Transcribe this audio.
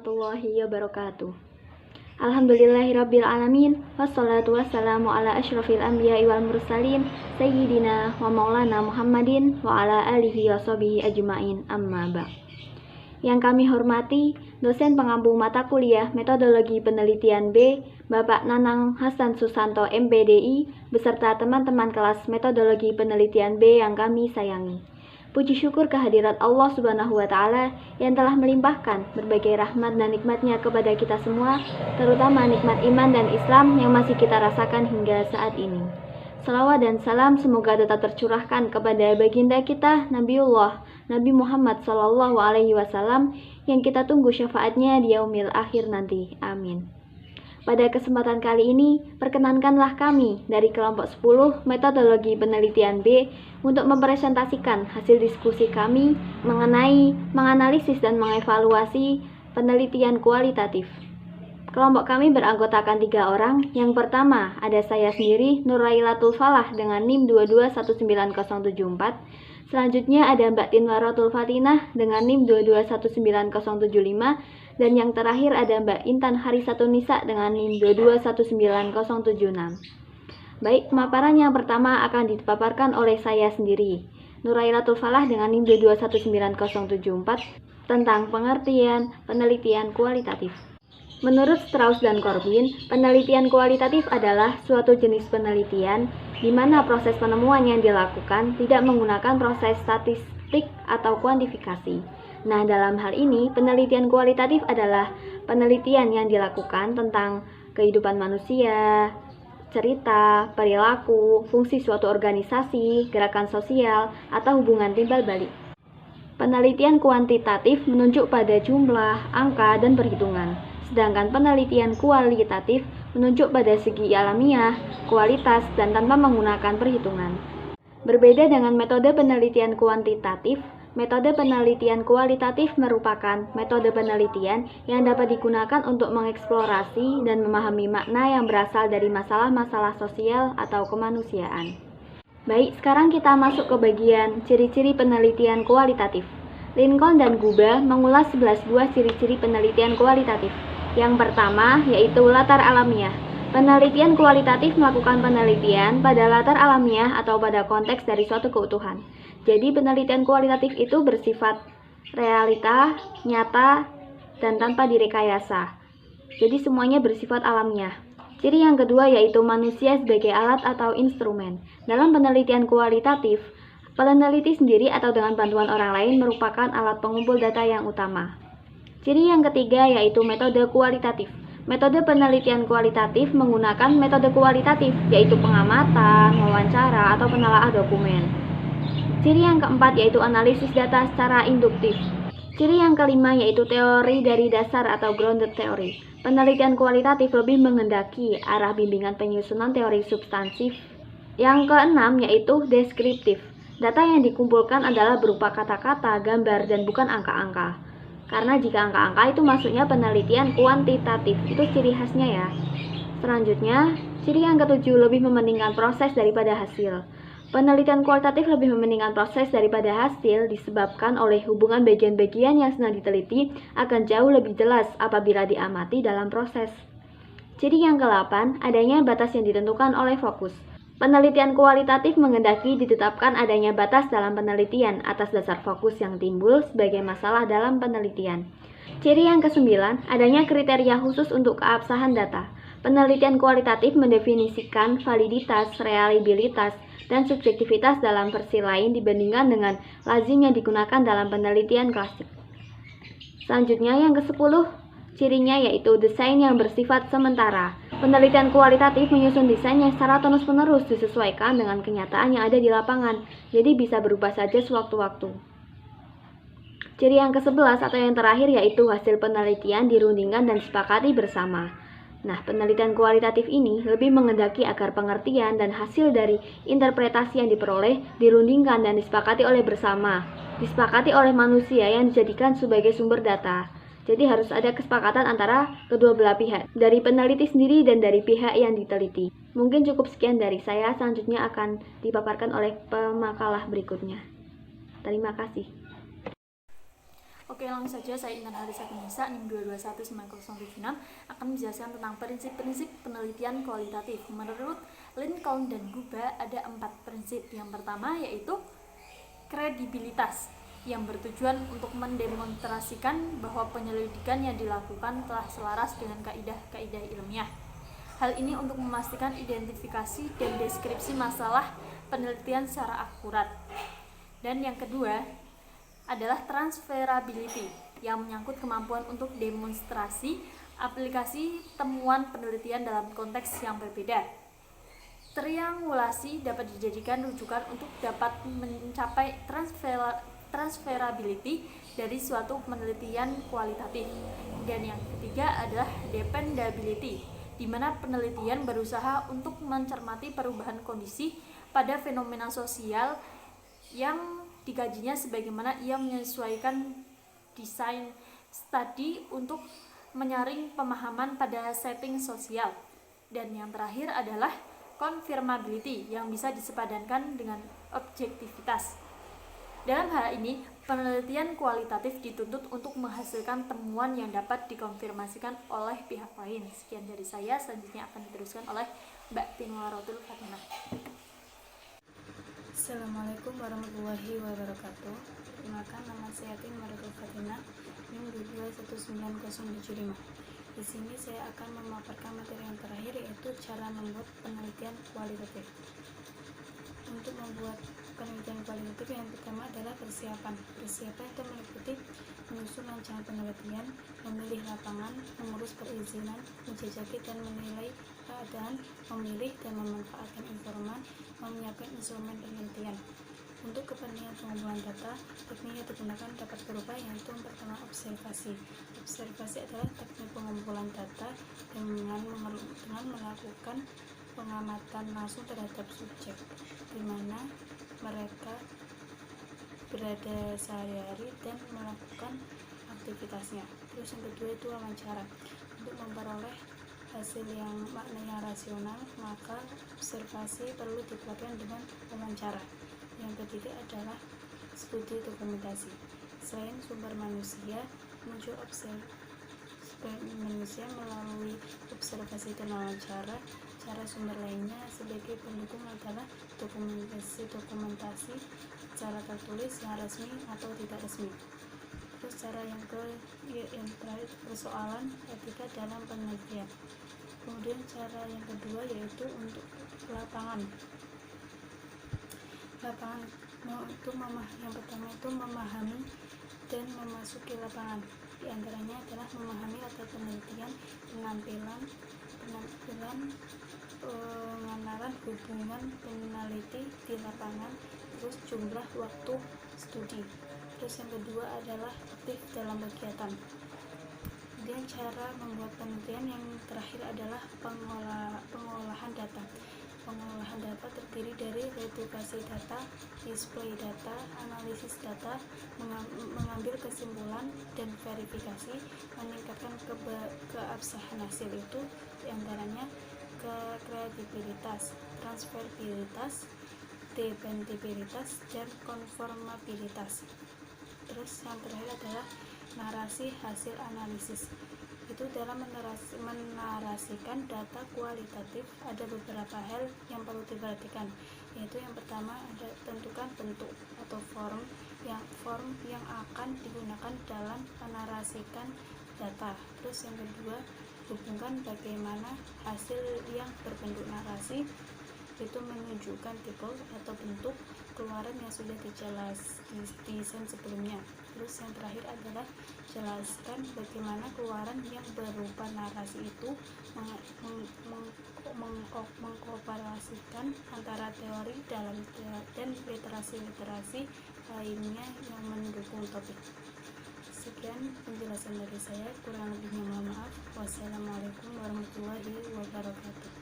warahmatullahi wabarakatuh. Alhamdulillahirabbil alamin, wassalatu wassalamu ala asyrafil anbiya'i wal mursalin, sayyidina wa maulana Muhammadin wa ala alihi wa sahbihi ajma'in, amma ba'd. Yang kami hormati dosen pengampu mata kuliah Metodologi Penelitian B, Bapak Nanang Hasan Susanto MPDI, beserta teman-teman kelas Metodologi Penelitian B yang kami sayangi. Puji syukur kehadirat Allah Subhanahu wa Ta'ala yang telah melimpahkan berbagai rahmat dan nikmatnya kepada kita semua, terutama nikmat iman dan Islam yang masih kita rasakan hingga saat ini. Salawat dan salam semoga tetap tercurahkan kepada baginda kita Nabiullah Nabi Muhammad SAW yang kita tunggu syafaatnya di yaumil akhir nanti. Amin. Pada kesempatan kali ini, perkenankanlah kami dari kelompok 10 Metodologi Penelitian B untuk mempresentasikan hasil diskusi kami mengenai menganalisis dan mengevaluasi penelitian kualitatif. Kelompok kami beranggotakan 3 orang. Yang pertama, ada saya sendiri, Nurailatul Falah dengan NIM 2219074. Selanjutnya ada Mbak Tinwaratul Fatinah dengan NIM 2219075. Dan yang terakhir ada Mbak Intan Harisatun-Nisa dengan NIM 2219076. Baik, pemaparan yang pertama akan dipaparkan oleh saya sendiri, Nurailatul Falah dengan NIM 2219074 tentang pengertian penelitian kualitatif. Menurut Strauss dan Corbin, penelitian kualitatif adalah suatu jenis penelitian di mana proses penemuan yang dilakukan tidak menggunakan proses statistik atau kuantifikasi. Nah, dalam hal ini, penelitian kualitatif adalah penelitian yang dilakukan tentang kehidupan manusia, cerita, perilaku, fungsi suatu organisasi, gerakan sosial, atau hubungan timbal balik. Penelitian kuantitatif menunjuk pada jumlah, angka, dan perhitungan. Sedangkan penelitian kualitatif menunjuk pada segi alamiah, kualitas, dan tanpa menggunakan perhitungan. Berbeda dengan metode penelitian kuantitatif, metode penelitian kualitatif merupakan metode penelitian yang dapat digunakan untuk mengeksplorasi dan memahami makna yang berasal dari masalah-masalah sosial atau kemanusiaan. Baik, sekarang kita masuk ke bagian ciri-ciri penelitian kualitatif. Lincoln dan Guba mengulas 11 buah ciri-ciri penelitian kualitatif. Yang pertama yaitu latar alamiah. Penelitian kualitatif melakukan penelitian pada latar alamiah atau pada konteks dari suatu keutuhan. Jadi penelitian kualitatif itu bersifat realita, nyata, dan tanpa direkayasa. Jadi semuanya bersifat alamiah. Ciri yang kedua yaitu manusia sebagai alat atau instrumen. Dalam penelitian kualitatif, peneliti sendiri atau dengan bantuan orang lain merupakan alat pengumpul data yang utama. Ciri yang ketiga yaitu metode kualitatif. Metode penelitian kualitatif menggunakan metode kualitatif, yaitu pengamatan, wawancara, atau penelaah dokumen. Ciri yang keempat yaitu analisis data secara induktif. Ciri yang kelima yaitu teori dari dasar atau grounded theory. Penelitian kualitatif lebih menghendaki arah bimbingan penyusunan teori substansif. Yang keenam yaitu deskriptif. Data yang dikumpulkan adalah berupa kata-kata, gambar, dan bukan angka-angka. Karena jika angka-angka itu masuknya penelitian kuantitatif, itu ciri khasnya ya. Selanjutnya, ciri yang ketujuh lebih mementingkan proses daripada hasil. Penelitian kualitatif lebih mementingkan proses daripada hasil disebabkan oleh hubungan bagian-bagian yang sedang diteliti akan jauh lebih jelas apabila diamati dalam proses. Ciri yang ke-8, adanya batas yang ditentukan oleh fokus. Penelitian kualitatif menghendaki ditetapkan adanya batas dalam penelitian atas dasar fokus yang timbul sebagai masalah dalam penelitian. Ciri yang ke-9, adanya kriteria khusus untuk keabsahan data. Penelitian kualitatif mendefinisikan validitas, reliabilitas, dan subjektivitas dalam versi lain dibandingkan dengan lazim yang digunakan dalam penelitian klasik. Selanjutnya yang ke-10, cirinya yaitu desain yang bersifat sementara. Penelitian kualitatif menyusun desain yang secara terus-menerus disesuaikan dengan kenyataan yang ada di lapangan, jadi bisa berubah saja sewaktu-waktu. Ciri yang ke-11 atau yang terakhir yaitu hasil penelitian dirundingkan dan disepakati bersama. Nah, penelitian kualitatif ini lebih menghendaki agar pengertian dan hasil dari interpretasi yang diperoleh dirundingkan dan disepakati oleh bersama, disepakati oleh manusia yang dijadikan sebagai sumber data. Jadi harus ada kesepakatan antara kedua belah pihak, dari peneliti sendiri dan dari pihak yang diteliti. Mungkin cukup sekian dari saya, selanjutnya akan dipaparkan oleh pemakalah berikutnya. Terima kasih. Oke, langsung saja saya Intan Harisa Nisa, NIM 2219076 akan menjelaskan tentang prinsip-prinsip penelitian kualitatif. Menurut Lincoln dan Guba ada 4 prinsip. Yang pertama yaitu kredibilitas, yang bertujuan untuk mendemonstrasikan bahwa penyelidikan yang dilakukan telah selaras dengan kaidah-kaidah ilmiah. Hal ini untuk memastikan identifikasi dan deskripsi masalah penelitian secara akurat. Dan yang kedua adalah transferability, yang menyangkut kemampuan untuk demonstrasi aplikasi temuan penelitian dalam konteks yang berbeda. Triangulasi dapat dijadikan rujukan untuk dapat mencapai transferability dari suatu penelitian kualitatif. Dan yang ketiga adalah dependability, di mana penelitian berusaha untuk mencermati perubahan kondisi pada fenomena sosial yang dikajinya, sebagaimana ia menyesuaikan desain studi untuk menyaring pemahaman pada setting sosial. Dan yang terakhir adalah confirmability, yang bisa disepadankan dengan objektivitas. Dalam hal ini, penelitian kualitatif dituntut untuk menghasilkan temuan yang dapat dikonfirmasikan oleh pihak lain. Sekian dari saya, selanjutnya akan diteruskan oleh Mbak Tinwaratul Fatimah. Assalamualaikum warahmatullahi wabarakatuh. Perkenalkan, nama saya Tinwaratul Fatimah, NIM 2219075. Di sini saya akan memaparkan materi yang terakhir, yaitu cara membuat penelitian kualitatif. Untuk membuat penelitian kualitatif, yang pertama adalah persiapan. Persiapan itu meliputi menyusun rancangan penelitian, memilih lapangan, mengurus perizinan, menjajaki dan menilai keadaan, memilih dan memanfaatkan informan, menyiapkan instrumen penelitian. Untuk kepentingan pengumpulan data, teknik yang digunakan dapat berubah, yaitu yang pertama observasi. Observasi adalah teknik pengumpulan data dengan melakukan pengamatan langsung terhadap subjek, di mana mereka berada sehari-hari dan melakukan aktivitasnya. Terus yang kedua itu wawancara. Untuk memperoleh hasil yang maknanya rasional, maka observasi perlu diperhatikan dengan wawancara. Yang ketiga adalah studi dokumentasi. Selain sumber manusia, muncul manusia melalui observasi dan wawancara. Cara sumber lainnya sebagai pendukung adalah dokumentasi secara tertulis yang resmi atau tidak resmi. Terus cara yang terakhir, persoalan etika dalam penelitian. Kemudian cara yang kedua yaitu untuk lapangan itu yang pertama itu memahami dan memasuki lapangan. Di antaranya adalah memahami latar penelitian, pengambilan, pengenalan hubungan peneliti di lapangan, terus jumlah waktu studi. Terus yang kedua adalah aktif dalam kegiatan. Kemudian cara membuat penelitian yang terakhir adalah pengolahan data. Pengolahan data terdiri dari redukasi data, display data, analisis data, mengambil kesimpulan, dan verifikasi, meningkatkan keabsahan hasil itu diantaranya kredibilitas, transferabilitas, dependabilitas, dan konformabilitas. Terus yang terakhir adalah narasi hasil analisis. Itu dalam menarasikan data kualitatif ada beberapa hal yang perlu diperhatikan, yaitu yang pertama ada tentukan bentuk atau form yang akan digunakan dalam menarasikan data. Terus yang kedua, hubungkan bagaimana hasil yang berbentuk narasi itu menunjukkan tipe atau bentuk keluaran yang sudah didesain sebelumnya. Terus yang terakhir adalah jelaskan bagaimana keluaran yang berupa narasi itu mengkomparasikan antara teori dan literasi lainnya yang mendukung topik. Sekian penjelasan dari saya, kurang lebihnya mohon maaf. Wassalamualaikum warahmatullahi wabarakatuh.